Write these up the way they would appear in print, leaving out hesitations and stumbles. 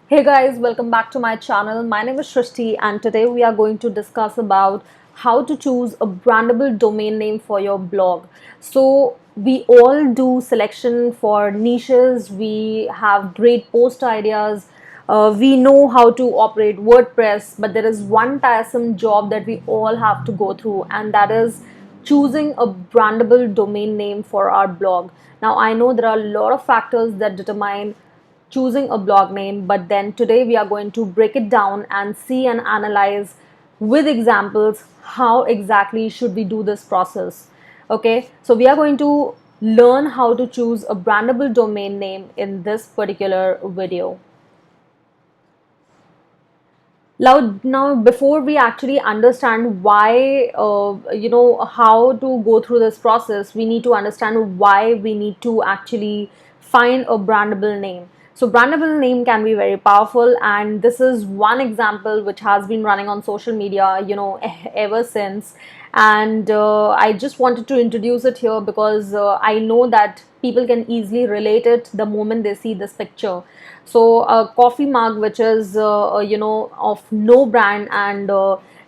Hey guys, welcome back to my channel. My name is Shrishti and today we are going to discuss about how to choose a brandable domain name for your blog. So we all do selection for niches, we have great post ideas, we know how to operate WordPress, but there is one tiresome job that we all have to go through, and that is choosing a brandable domain name for our blog. Now I know there are a lot of factors that determine choosing a blog name, but then today we are going to break it down and see and analyze with examples how exactly should we do this process. Okay, so we are going to learn how to choose a brandable domain name in this particular video. Now, before we actually understand why, how to go through this process, we need to understand why we need to actually find a brandable name. So, brandable name can be very powerful, and this is one example which has been running on social media, ever since. And I just wanted to introduce it here because I know that people can easily relate it the moment they see this picture. So a coffee mug which is of no brand, and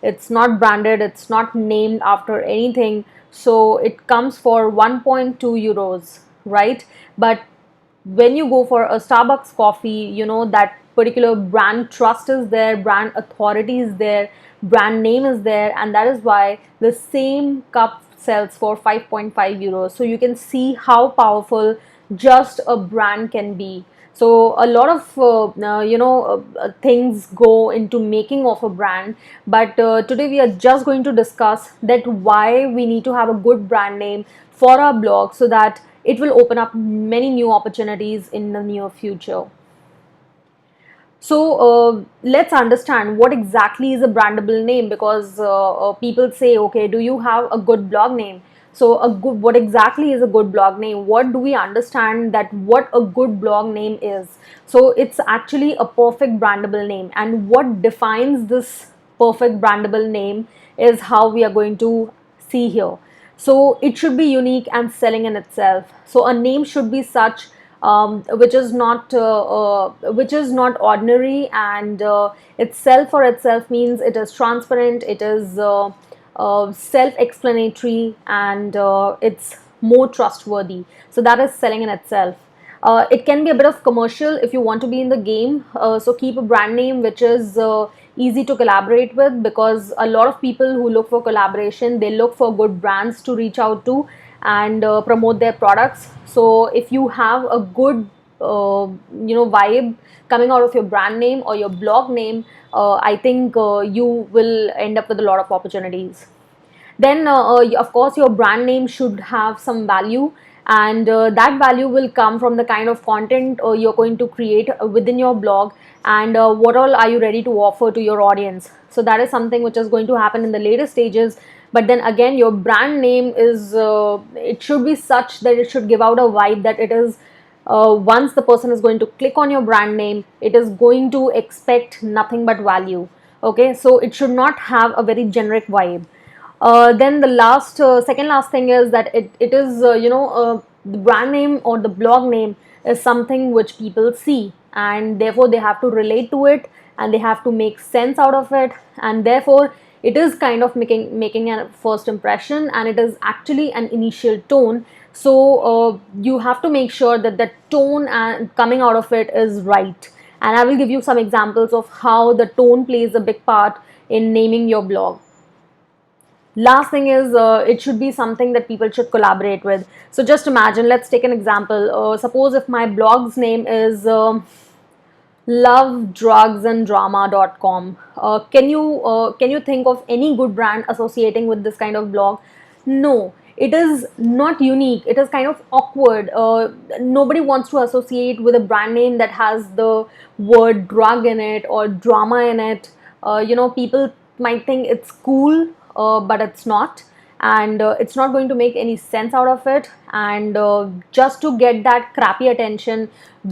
it's not branded, it's not named after anything, so it comes for 1.2 euros, right? But when you go for a Starbucks coffee, you know that particular brand trust is there, brand authority is there, brand name is there, and that is why the same cup sells for 5.5 euros. So you can see how powerful just a brand can be. So a lot of things go into making of a brand, but today we are just going to discuss that why we need to have a good brand name for our blog so that it will open up many new opportunities in the near future. So let's understand what exactly is a brandable name, because people say, okay, do you have a good blog name? So what exactly is a good blog name? What do we understand that what a good blog name is? So it's actually a perfect brandable name, and what defines this perfect brandable name is how we are going to see here. So it should be unique and selling in itself. So a name should be such which is not ordinary, and itself for itself means it is transparent, it is self-explanatory, and it's more trustworthy. So that is selling in itself. It can be a bit of commercial if you want to be in the game. So keep a brand name which is easy to collaborate with, because a lot of people who look for collaboration, they look for good brands to reach out to and promote their products. So if you have a good vibe coming out of your brand name or your blog name, I think you will end up with a lot of opportunities. Then of course your brand name should have some value, and that value will come from the kind of content you're going to create within your blog, and what all are you ready to offer to your audience. So that is something which is going to happen in the later stages. But then again, your brand name is it should be such that it should give out a vibe that it is once the person is going to click on your brand name, it is going to expect nothing but value. Okay, so it should not have a very generic vibe. Then the second last thing is that it is the brand name or the blog name is something which people see, and therefore they have to relate to it, and they have to make sense out of it, and therefore it is kind of making a first impression, and it is actually an initial tone. So you have to make sure that the tone and coming out of it is right, and I will give you some examples of how the tone plays a big part in naming your blog. Last thing is it should be something that people should collaborate with. So just imagine, let's take an example. Suppose if my blog's name is lovedrugsanddrama.com. Can you think of any good brand associating with this kind of blog? No, it is not unique, it is kind of awkward. Nobody wants to associate with a brand name that has the word drug in it or drama in it. People might think it's cool, but it's not, and it's not going to make any sense out of it. And just to get that crappy attention,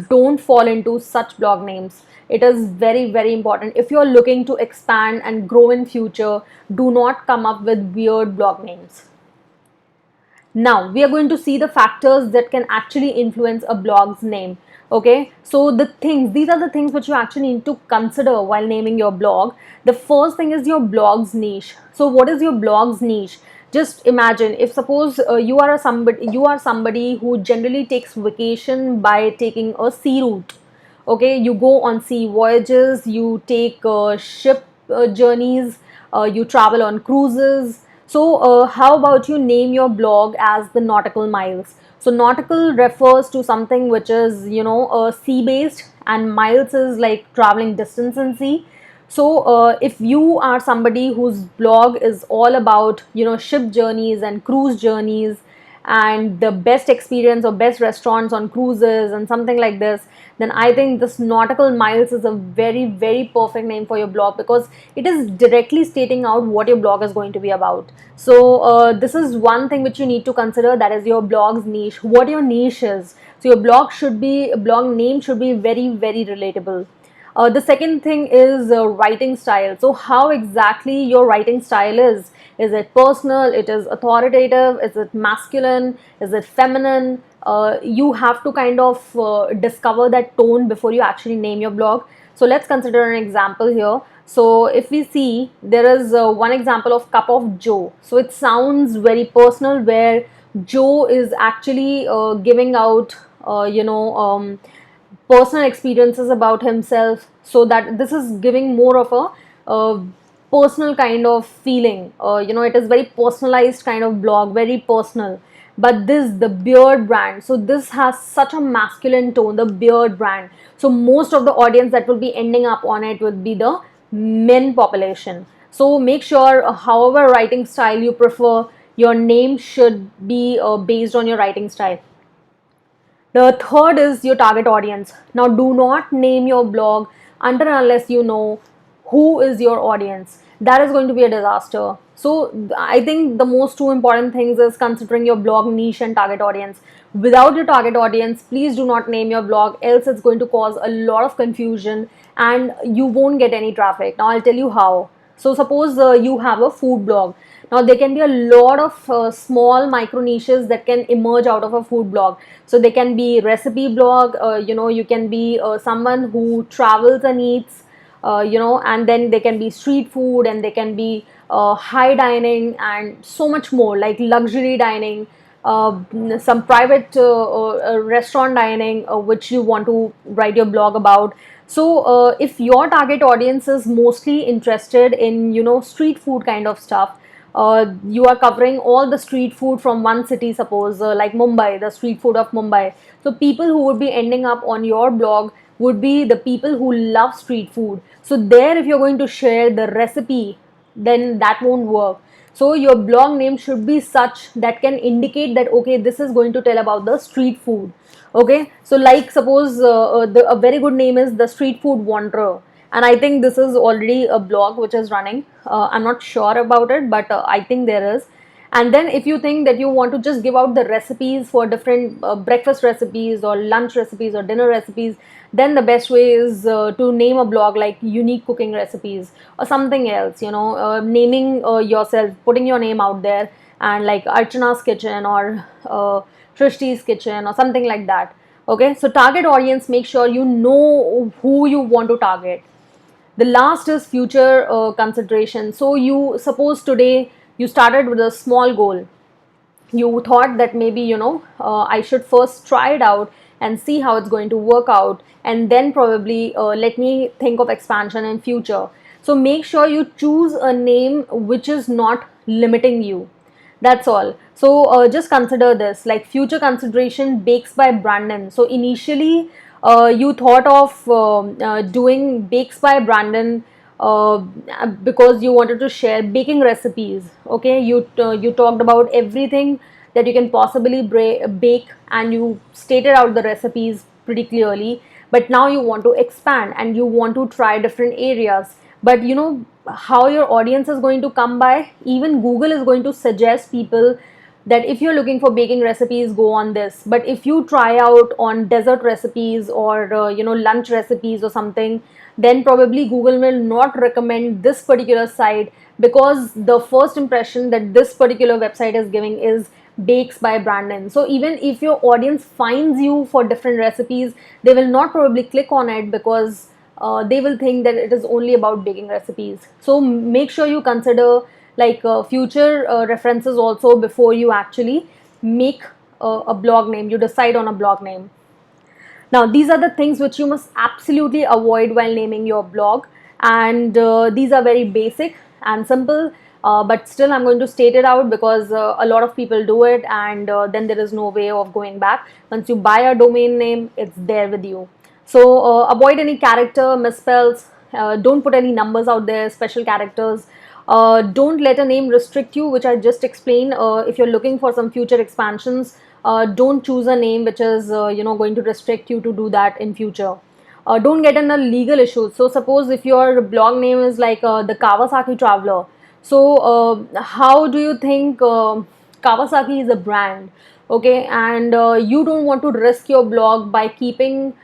don't fall into such blog names. It is very, very important. If you're looking to expand and grow in future, do not come up with weird blog names. Now we are going to see the factors that can actually influence a blog's name. Okay, so these are the things which you actually need to consider while naming your blog. The first thing is your blog's niche. So what is your blog's niche? Just imagine, if suppose you are somebody who generally takes vacation by taking a sea route. Okay, you go on sea voyages, you take ship journeys, you travel on cruises. So how about you name your blog as the nautical miles? So nautical refers to something which is, sea based, and miles is like traveling distance in sea. So if you are somebody whose blog is all about, ship journeys and cruise journeys, and the best experience or best restaurants on cruises and something like this, then I think this nautical miles is a very, very perfect name for your blog, because it is directly stating out what your blog is going to be about. So this is one thing which you need to consider, that is your blog's niche, what your niche is. So your blog name should be very, very relatable. The second thing is writing style. So how exactly your writing style is? Is it personal? It is authoritative? Is it masculine? Is it feminine? You have to kind of discover that tone before you actually name your blog. So let's consider an example here. So if we see, there is one example of Cup of Joe. So it sounds very personal, where Joe is actually giving out, personal experiences about himself, so that this is giving more of a personal kind of feeling. It is very personalized kind of blog, very personal. But this, the beard brand, so this has such a masculine tone, the beard brand. So most of the audience that will be ending up on it would be the men population. So make sure, however writing style you prefer, your name should be based on your writing style. The third is your target audience. Now, do not name your blog until and unless you know who is your audience. That is going to be a disaster. So, I think the most two important things is considering your blog niche and target audience. Without your target audience, please do not name your blog, else it's going to cause a lot of confusion and you won't get any traffic. Now, I'll tell you how. So, suppose you have a food blog. Now, there can be a lot of small micro niches that can emerge out of a food blog. So, they can be recipe blog, you can be someone who travels and eats, and then they can be street food, and they can be high dining and so much more, like luxury dining, some private restaurant dining, which you want to write your blog about. So if your target audience is mostly interested in, street food kind of stuff, you are covering all the street food from one city, suppose like Mumbai, the street food of Mumbai. So people who would be ending up on your blog would be the people who love street food. So there, if you're going to share the recipe, then that won't work. So your blog name should be such that can indicate that, okay, this is going to tell about the street food. Okay, so like suppose a very good name is the Street Food Wanderer, and I think this is already a blog which is running. I'm not sure about it, but I think there is. And then if you think that you want to just give out the recipes for different breakfast recipes or lunch recipes or dinner recipes, then the best way is to name a blog like Unique Cooking Recipes or something else, naming yourself, putting your name out there, and like Archana's Kitchen or Trishti's Kitchen or something like that. Okay, so target audience, make sure you know who you want to target. The last is future consideration. So you suppose today you started with a small goal. You thought that maybe, I should first try it out and see how it's going to work out, and then probably let me think of expansion in future. So make sure you choose a name which is not limiting you. That's all. So just consider this, like future consideration, bakes by Brandon. So initially you thought of doing bakes by Brandon uh, because you wanted to share baking recipes. Okay, you talked about everything that you can possibly bake, and you stated out the recipes pretty clearly. But now you want to expand and you want to try different areas. But you know how your audience is going to come by? Even Google is going to suggest people that if you're looking for baking recipes, go on this. But if you try out on dessert recipes or lunch recipes or something, then probably Google will not recommend this particular site, because the first impression that this particular website is giving is bakes by Brandon. So even if your audience finds you for different recipes, they will not probably click on it because they will think that it is only about baking recipes. So make sure you consider like future references also before you actually make a blog name. You decide on a blog name. Now, these are the things which you must absolutely avoid while naming your blog, and these are very basic and simple. But still, I'm going to state it out because a lot of people do it, and then there is no way of going back. Once you buy a domain name, it's there with you. So, avoid any character misspells. Don't put any numbers out there, special characters. Don't let a name restrict you, which I just explained. If you're looking for some future expansions, don't choose a name which is going to restrict you to do that in future. Don't get in a legal issue. So suppose if your blog name is like the Kawasaki Traveler, so how do you think Kawasaki is a brand, okay, and you don't want to risk your blog by keeping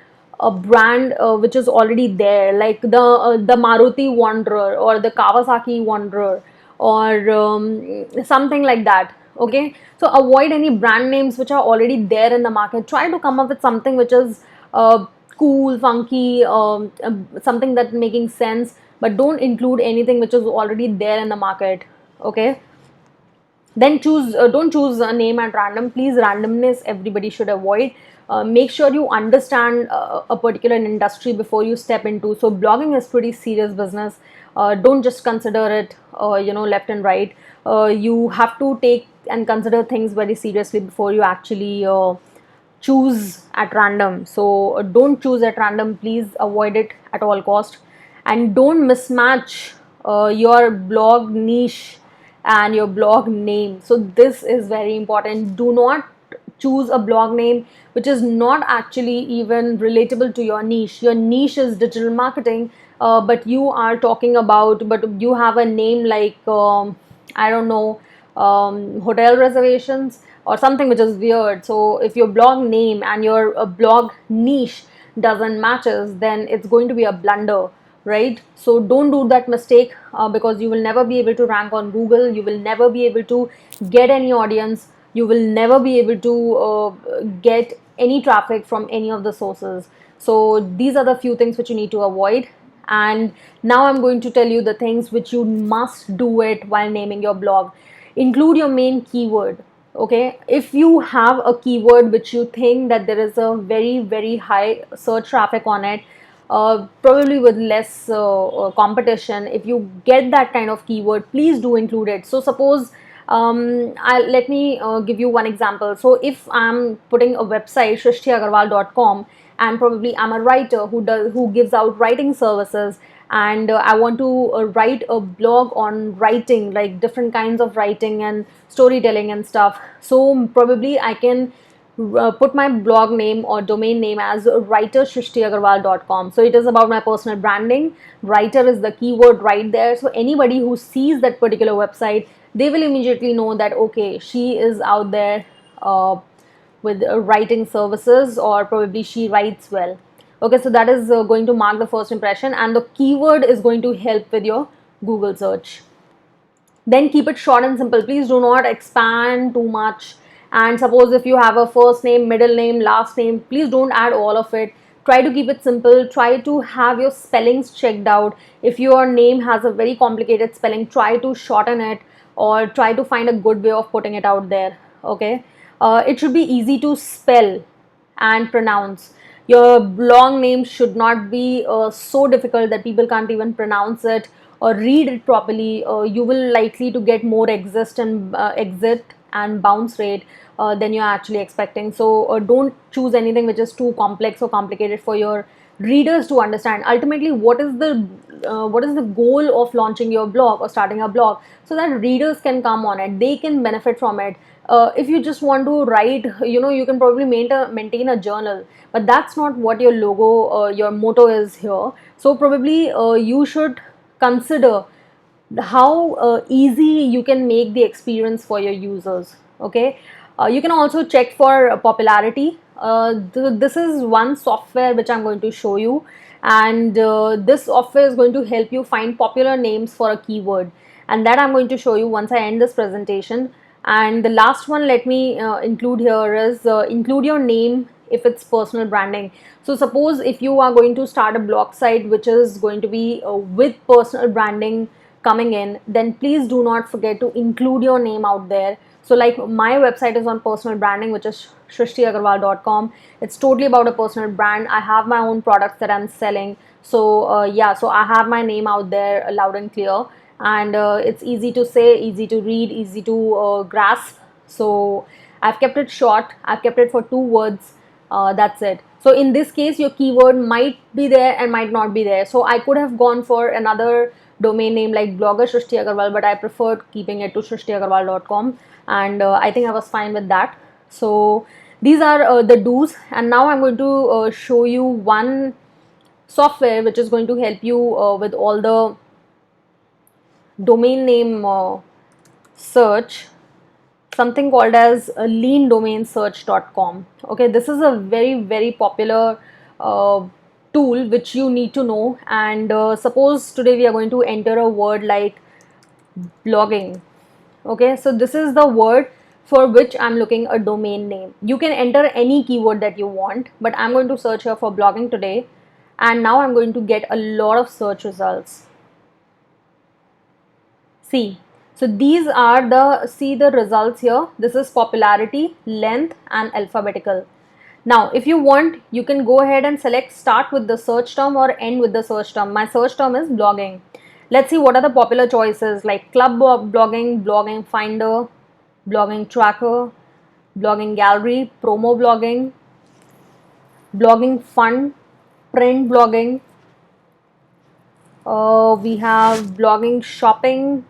a brand which is already there, like the Maruti Wanderer or the Kawasaki Wanderer or something like that. Okay, so avoid any brand names which are already there in the market. Try to come up with something which is cool, funky, something that making sense, but don't include anything which is already there in the market. Okay, then choose don't choose a name at random. Please, randomness everybody should avoid. Make sure you understand a particular industry before you step into. So blogging is pretty serious business. Don't just consider it left and right. You have to take and consider things very seriously before you actually choose at random. So don't choose at random. Please avoid it at all cost, and don't mismatch your blog niche and your blog name. So this is very important. Do not choose a blog name which is not actually even relatable to your niche. Your niche is digital marketing, but you are talking about, but you have a name like I don't know, hotel reservations or something which is weird. So if your blog name and your blog niche doesn't matches, then it's going to be a blunder, right? So don't do that mistake, because you will never be able to rank on Google. You will never be able to get any audience. You will never be able to get any traffic from any of the sources. So these are the few things which you need to avoid. And now I'm going to tell you the things which you must do it while naming your blog. Include your main keyword. Okay, if you have a keyword which you think that there is a very high search traffic on it, probably with less competition, if you get that kind of keyword, please do include it. So suppose let me give you one example. So if I'm putting a website shrishtiagarwal.com, and probably I'm a writer who gives out writing services, and I want to write a blog on writing, like different kinds of writing and storytelling and stuff. So probably I can put my blog name or domain name as writer.shrishtiagarwal.com. So it is about my personal branding. Writer is the keyword right there. So anybody who sees that particular website, they will immediately know that okay, she is out there with writing services, or probably she writes well. Okay, so that is going to mark the first impression, and the keyword is going to help with your Google search. Then keep it short and simple. Please do not expand too much. And suppose if you have a first name, middle name, last name, please don't add all of it. Try to keep it simple. Try to have your spellings checked out. If your name has a very complicated spelling, try to shorten it, or try to find a good way of putting it out there. Okay, it should be easy to spell and pronounce. Your long name should not be so difficult that people can't even pronounce it or read it properly. You will likely to get more exit and bounce rate than you're actually expecting. So don't choose anything which is too complex or complicated for your readers to understand. Ultimately, what is the goal of launching your blog or starting a blog? So that readers can come on it, they can benefit from it. If you just want to write, you can probably maintain a journal, but that's not what your logo, your motto is here. So probably you should consider how easy you can make the experience for your users. Okay, you can also check for popularity. This is one software which I'm going to show you, and this software is going to help you find popular names for a keyword, and that I'm going to show you once I end this presentation. And the last one, let me include here is include your name if it's personal branding. So suppose if you are going to start a blog site which is going to be with personal branding coming in, then please do not forget to include your name out there. So like my website is on personal branding, which is shrishtiagarwal.com. It's totally about a personal brand. I have my own products that I'm selling. So yeah, so I have my name out there loud and clear, and it's easy to say, easy to read, easy to grasp. So I've kept it short. I've kept it for 2 words. That's it. So in this case, your keyword might be there and might not be there. So I could have gone for another domain name like blogger Shrishti Agarwal, but I preferred keeping it to shrishtiagarwal.com, and I think I was fine with that. So these are the do's, and now I'm going to show you one software which is going to help you with all the domain name search, something called as leandomainsearch.com. Okay, this is a very popular tool which you need to know. And suppose today we are going to enter a word like blogging. Okay, so this is the word for which I'm looking a domain name. You can enter any keyword that you want, but I'm going to search here for blogging today, and now I'm going to get a lot of search results. See, so these are the results here. This is popularity, length, and alphabetical. Now, if you want, you can go ahead and select start with the search term or end with the search term. My search term is blogging. Let's see what are the popular choices like club blogging, blogging finder, blogging tracker, blogging gallery, promo blogging, blogging fun, print blogging. We have blogging shopping,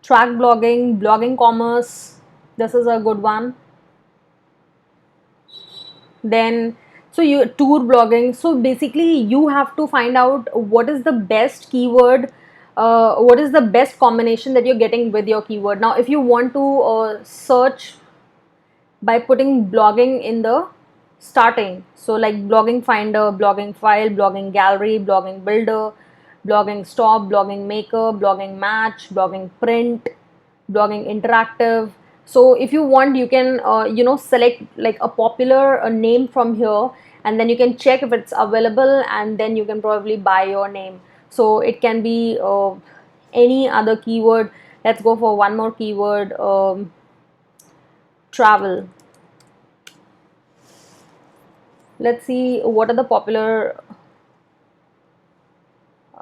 track blogging, blogging commerce. This is a good one. Then so you tour blogging. So basically you have to find out what is the best keyword, what is the best combination that you're getting with your keyword. Now if you want to search by putting blogging in the starting, so like blogging finder, blogging file, blogging gallery, blogging builder, blogging stop, blogging maker, blogging match, blogging print, blogging interactive. So if you want, you can select like a popular name from here, and then you can check if it's available, and then you can probably buy your name. So it can be any other keyword. Let's go for one more keyword, travel. Let's see what are the popular.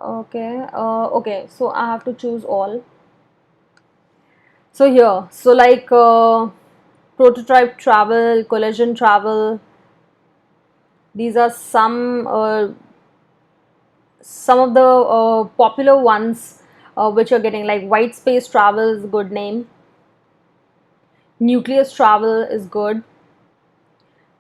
Okay, okay, so I have to choose all. So here, so like prototype travel, collision travel, these are some of the popular ones which are getting, like white space travel is a good name, nucleus travel is good.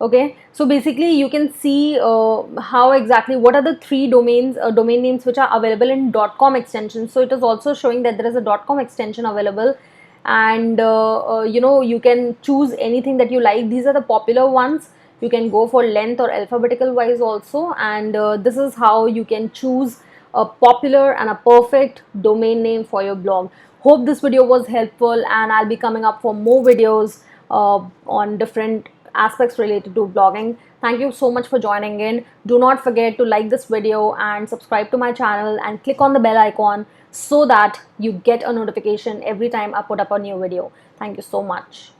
Okay, so basically you can see how exactly what are the three domain names which are available in .com extension. So it is also showing that there is a .com extension available, and you can choose anything that you like. These are the popular ones. You can go for length or alphabetical wise also, and this is how you can choose a popular and a perfect domain name for your blog. Hope this video was helpful, and I'll be coming up for more videos on different aspects related to blogging. Thank you so much for joining in. Do not forget to like this video and subscribe to my channel and click on the bell icon so that you get a notification every time I put up a new video. Thank you so much.